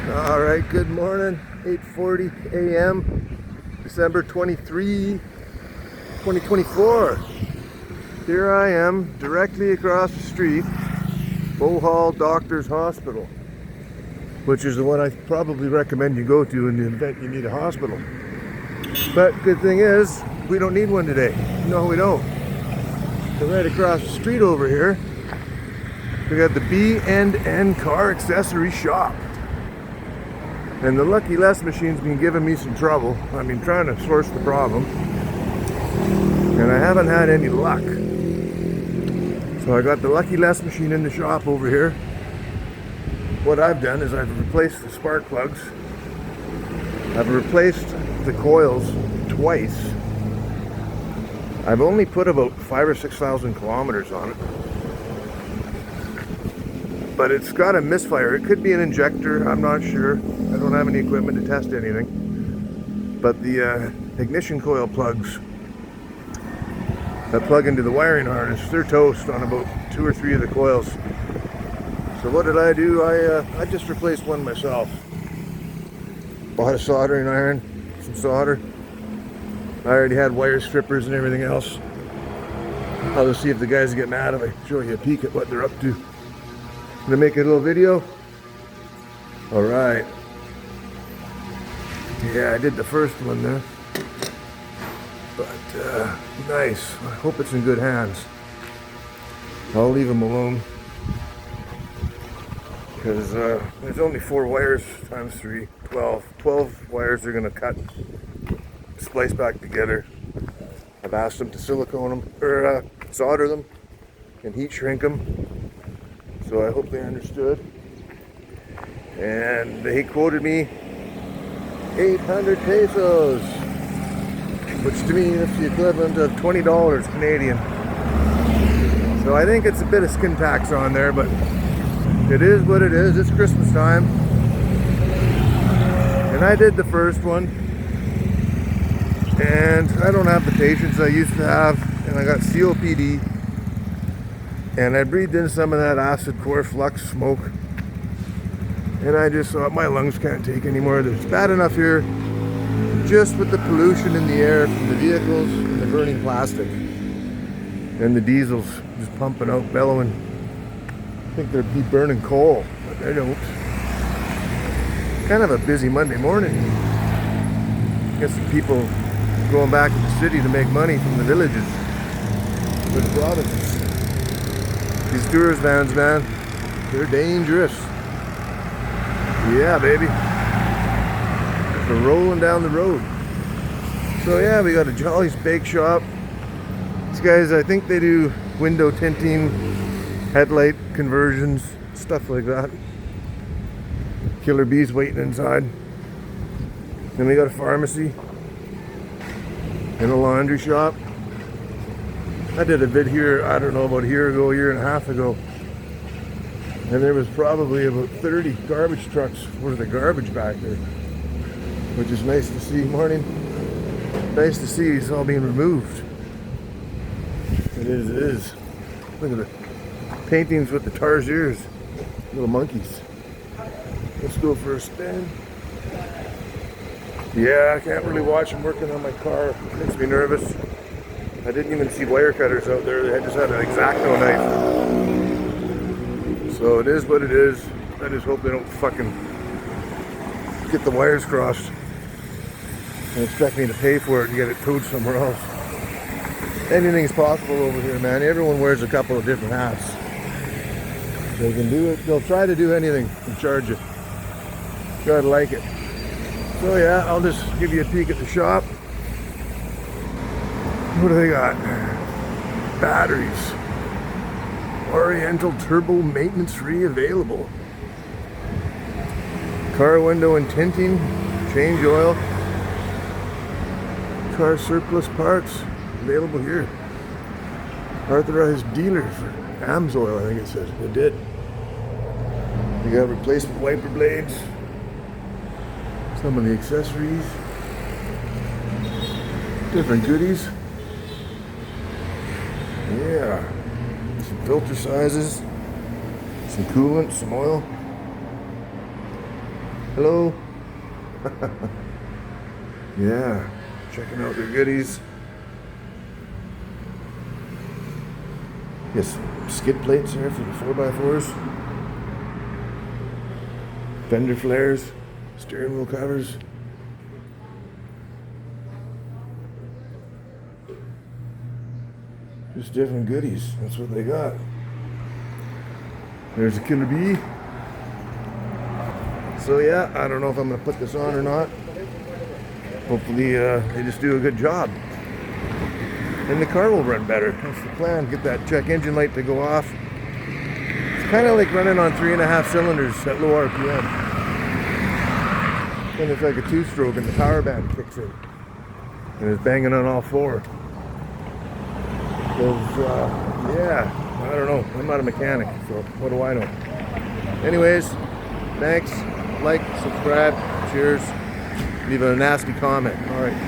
All right, good morning, 8:40 a.m., December 23, 2024. Here I am, directly across the street, Bohol Doctors Hospital, which is the one I probably recommend you go to in the event you need a hospital. But good thing is, we don't need one today. No, we don't. So right across the street over here, we got the B&N Car Accessory Shop. And the Lucky Less machine's been giving me some trouble. I've been trying to source the problem, and I haven't had any luck. So I got the Lucky Less machine in the shop over here. What I've done is I've replaced the spark plugs. I've replaced the coils twice. I've only put about 5,000 or 6,000 kilometers on it. But it's got a misfire. It could be an injector, I'm not sure. I don't have any equipment to test anything. But the ignition coil plugs that plug into the wiring harness, they're toast on about 2 or 3 of the coils. So what did I do? I just replaced one myself. Bought a soldering iron, some solder. I already had wire strippers and everything else. I'll just see if the guys get mad if I show you a peek at what they're up to. Gonna make a little video. All right. Yeah, I did the first one there. But nice. I hope it's in good hands. I'll leave them alone because there's only 4 wires times 3, 12. 12 wires are gonna cut, splice back together. I've asked them to silicone them or solder them and heat shrink them. So I hope they understood. And they quoted me 800 pesos, which to me is the equivalent of $20 Canadian. So I think it's a bit of skin tax on there, but it is what it is. It's Christmas time. And I did the first one. And I don't have the patience I used to have, and I got COPD. And I breathed in some of that acid core flux smoke. And I just thought my lungs can't take anymore. It's bad enough here just with the pollution in the air from the vehicles and the burning plastic. And the diesels just pumping out, bellowing. I think they'd be burning coal, but they don't. Kind of a busy Monday morning. Guess some people going back to the city to make money from the villages, or the provinces. These tourist vans, man, they're dangerous. Yeah, baby. They're rolling down the road. So yeah, we got a Jolly's Bake Shop. These guys, I think they do window tinting, headlight conversions, stuff like that. Killer bees waiting inside. Then we got a pharmacy and a laundry shop. I did a vid here, I don't know, about a year and a half ago. And there was probably about 30 garbage trucks worth of garbage back there. Which is nice to see. Morning. Nice to see it's all being removed. It is. Look at the paintings with the tarsiers. Little monkeys. Let's go for a spin. Yeah, I can't really watch them working on my car. It makes me nervous. I didn't even see wire cutters out there. They just had an X-Acto knife. So it is what it is. I just hope they don't fucking get the wires crossed and expect me to pay for it and get it towed somewhere else. Anything's possible over here, man. Everyone wears a couple of different hats. They can do it. They'll try to do anything and charge you. Gotta like it. So yeah, I'll just give you a peek at the shop. What do they got? Batteries. Oriental turbo maintenance free available. Car window and tinting. Change oil. Car surplus parts available here. Authorized dealer for AMSOIL, I think it says. It did. You got replacement wiper blades. Some of the accessories. Different goodies. Yeah. Some filter sizes. Some coolant, some oil. Hello. Yeah, checking out their goodies. Yes, skid plates there for the 4x4s. Fender flares, steering wheel covers. Just different goodies. That's what they got. There's a killer bee. So yeah, I don't know if I'm gonna put this on or not. Hopefully they just do a good job. And the car will run better. That's the plan. Get that check engine light to go off. It's kind of like running on 3.5 cylinders at low RPM. Then it's like a 2-stroke and the power band kicks in. And it's banging on all 4. Because, yeah, I don't know. I'm not a mechanic, so what do I know? Anyways, thanks. Like, subscribe, cheers. Leave a nasty comment. All right.